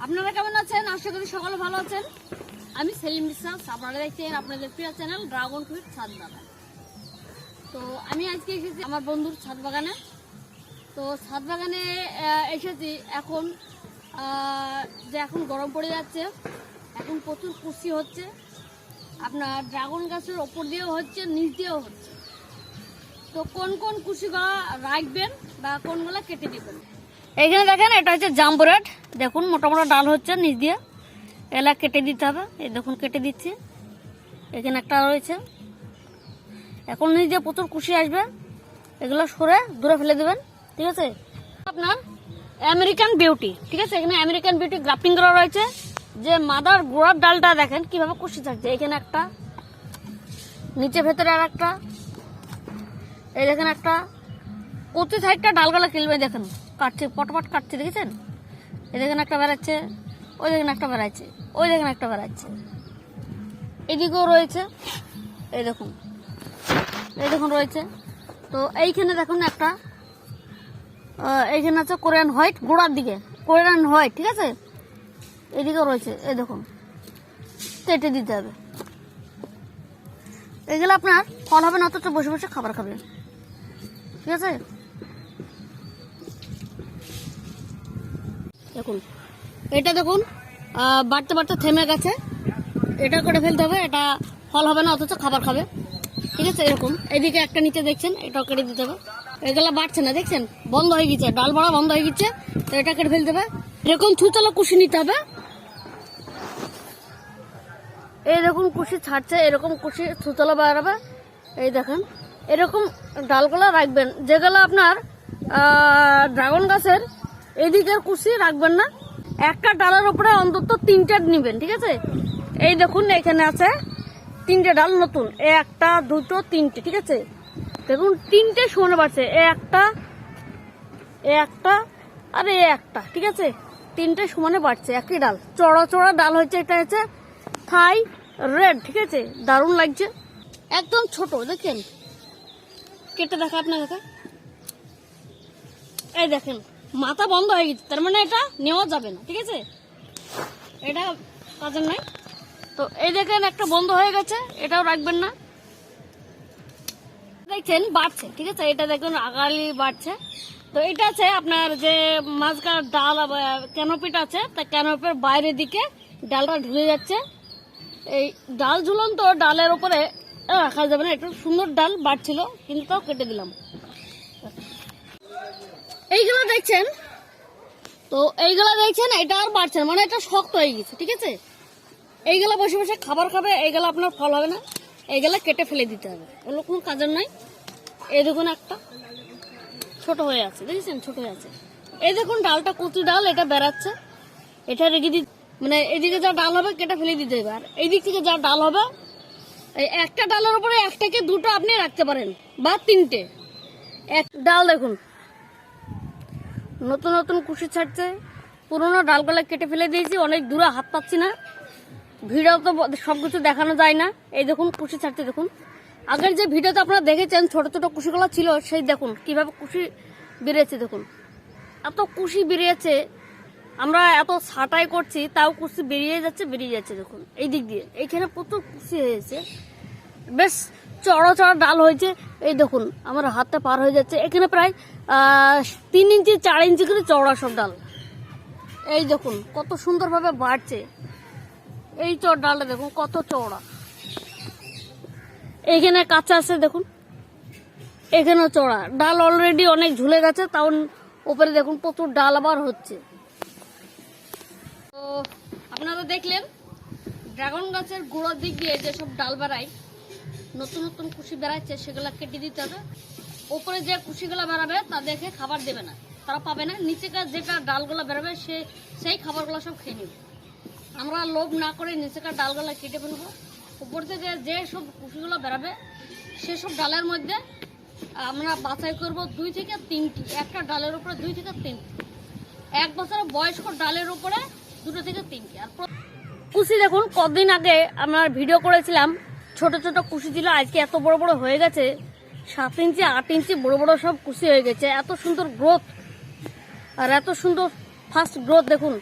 আপনারা কেমন আছেন? আশা করি সকলে ভালো আছেন। আমি সেলিম বিশ্বাস, আপনারা দেখছেন আপনাদের প্রিয় চ্যানেল ড্রাগন ফ্রুট ছাদ বাগান। তো আমি আজকে এসেছি আমার বন্ধুর ছাদ বাগানে। তো ছাদ বাগানে এসেছি এখন এখন গরম পড়ে যাচ্ছে, এখন প্রচুর কুশি হচ্ছে। আপনার ড্রাগন গাছের ওপর দিয়েও হচ্ছে, নিচ দিয়েও হচ্ছে। তো কোন কোন কুশিগুলো রাখবেন বা কোনগুলো কেটে দিবেন। এইখানে দেখেন, এটা হচ্ছে জাম্বো রেড। দেখুন মোটা মোটা ডাল হচ্ছে নিচ দিয়ে, এলা কেটে দিতে হবে। এই দেখুন কেটে দিচ্ছি। এখানে একটা রয়েছে, এখন নিচ দিয়ে প্রচুর কুশি আসবে, এগুলো সরে দূরে ফেলে দেবেন। ঠিক আছে, আপনার আমেরিকান বিউটি, ঠিক আছে, এখানে আমেরিকান বিউটি গ্রাফটিং করা রয়েছে। যে মাদার গোড়ার ডালটা দেখেন কিভাবে কুশি থাকছে। এখানে একটা, নিচে ভেতরে আর একটা, এই দেখেন একটা। প্রতি সাইডটা ডালগুলা কিলবে দেখেন, কাটছে, পটপট কাটছে, দেখেছেন? এই দেখেন একটা বেড়াচ্ছে, ওই দেখেন একটা বেড়াচ্ছে, ওই দেখেন একটা বেড়াচ্ছে, এদিকেও রয়েছে, এই দেখুন, এই দেখুন রয়েছে। তো এইখানে দেখুন একটা, এইখানে আছে কোরিয়ান হোয়াইট, গোড়ার দিকে কোরিয়ান হোয়াইট, ঠিক আছে, এদিকেও রয়েছে, এই দেখুন, কেটে দিতে হবে। এগুলো আপনার ফল হবে না, অথচ বসে বসে খাবার খাবে। ঠিক আছে, দেখুন এটা দেখুন বাড়তে বাড়তে থেমে গেছে, এটা করে ফেলতে হবে, এটা ফল হবে না অথচ খাবার খাবে। ঠিক আছে, এরকম এদিকে একটা নিচে দেখছেন, এটাও কেটে দিতে হবে। এগুলা বাড়ছে না, দেখছেন বন্ধ হয়ে গেছে, ডাল বড়া বন্ধ হয়ে গেছে, তো এটা কেটে ফেলতে হবে। এরকম ছুচালো কুশি নিতে হবে। এই দেখুন কুশি ছাড়ছে, এরকম কুশি ছুচালো বেড়াবে। এই দেখেন এরকম ডালগুলো রাখবেন, যেগুলো আপনার ড্রাগন গাছের এদিকের কুশি রাখবেন না। একটা ডালের উপরে অন্তত 3টে নিবেন। ঠিক আছে, এই দেখুন এখানে আছে 3টে ডাল নতুন, একটা, দুটো, 3টে। ঠিক আছে, দেখুন 3টে সমানে বাড়ছে, একটা আর একটা। ঠিক আছে, 3টে সমানে বাড়ছে, একই ডাল, চড়া চড়া ডাল হচ্ছে। এটা হচ্ছে থাই রেড। ঠিক আছে, দারুণ লাগছে, একদম ছোট। দেখেন কেটে দেখা, আপনার দেখা, এই দেখেন মাথা বন্ধ হয়ে গেছে, তার মানে এটা নেওয়া যাবে না। ঠিক আছে, এটা কাজের নাই। তো এই দেখেন একটা বন্ধ হয়ে গেছে, এটাও রাখবেন না। দেখছেন বাড়ছে, ঠিক আছে, এটা দেখুন আগালি বাড়ছে। তো এটা আছে আপনার যে মাঝখানে ডাল ক্যানোপিটা আছে, তা ক্যানোপির বাইরের দিকে ডালটা ঢুলে যাচ্ছে। এই ডাল ঝুলন্ত ডালের উপরে রাখা যাবে না, একটু সুন্দর ডাল বাড়ছিল, কিন্তু তাও কেটে দিলাম। এইগুলো দেখছেন, তো এইগুলা দেখছেন এটা আর বাড়ছে না, মানে এটা শক্ত হয়ে গেছে। ঠিক আছে, এইগুলা বসে বসে খাবার খাবে, এইগুলা আপনার ফল হবে না, এইগুলা কেটে ফেলে দিতে হবে, ওগুলো কোনো কাজের নয়। এই দেখুন একটা ছোট হয়ে আছে, দেখেছেন ছোট হয়ে আছে। এই দেখুন ডালটা কচি ডাল, এটা বেড়াচ্ছে, এটা রেখে দিতে, মানে এদিকে যা ডাল হবে কেটে ফেলে দিতে হবে। আর এই দিক থেকে যা ডাল হবে, এই একটা ডালের উপরে 1 থেকে 2টো আপনি রাখতে পারেন, বা 3টে। এক ডাল দেখুন নতুন নতুন কুশি ছাড়ছে, পুরোনো ডালগুলা কেটে ফেলে দিয়েছি, অনেক দূরে হাত পাচ্ছি না, ভিডিও তো সবকিছু দেখানো যায় না। এই দেখুন কুশি ছাড়ছে, দেখুন আগের যে ভিডিওতে আপনারা দেখেছেন ছোট ছোট কুশিগুলো ছিল, সেই দেখুন কিভাবে কুশি বেরিয়েছে। দেখুন এত কুশি বেরিয়েছে, আমরা এত ছাটাই করছি তাও কুশি বেরিয়ে যাচ্ছে। দেখুন এই দিক দিয়ে এইখানে প্রচুর কুশি হয়েছে, বেশ চড়া চড়া ডাল হয়েছে। এই দেখুন আমার হাতে পার হয়ে যাচ্ছে, এখানে প্রায় 3 ইঞ্চি 4 ইঞ্চি করে চওড়া সব ডাল। এই দেখুন কত সুন্দরভাবে বাড়ছে, এই ডালটা দেখুন কত চওড়া। এইখানে কাঁচা আছে, দেখুন এখানেও চওড়া ডাল, অলরেডি অনেক ঝুলে গেছে, তাও উপরে দেখুন প্রচুর ডাল আবার হচ্ছে। তো আপনারা দেখলেন ড্রাগন গাছের গোড়ার দিক দিয়ে যেসব ডাল বেড়ায়, নতুন নতুন কুশি বেড়াচ্ছে, সেগুলা কেটে দিতে হবে। উপরে যে কুশিগুলা বেড়াবে তাদেরকে খাবার দেবে না, তারা পাবে না। নিচেকার যেটা ডালগুলা বেরোবে সেই খাবারগুলো সব খেয়ে নেবে। আমরা লোভ না করে নিচেকার ডালগুলা কেটে ফেলবো। উপর থেকে যে সব কুশিগুলো বেরোবে সেসব ডালের মধ্যে আমরা বাছাই করব 2 থেকে 3টি, একটা ডালের উপরে 2 থেকে 3টি, 1 বছরের বয়স্ক ডালের উপরে 2 থেকে 3টি। আর কুশি দেখুন কতদিন আগে আমরা ভিডিও করেছিলাম, ছোট ছোট কুশি ছিল, আজকে এত বড় বড় হয়ে গেছে, 7 ইঞ্চি 8 ইঞ্চি বড় বড় সব কুশি হয়ে গেছে। এত সুন্দর গ্রোথ আর এত সুন্দর ফাস্ট গ্রোথ দেখুন।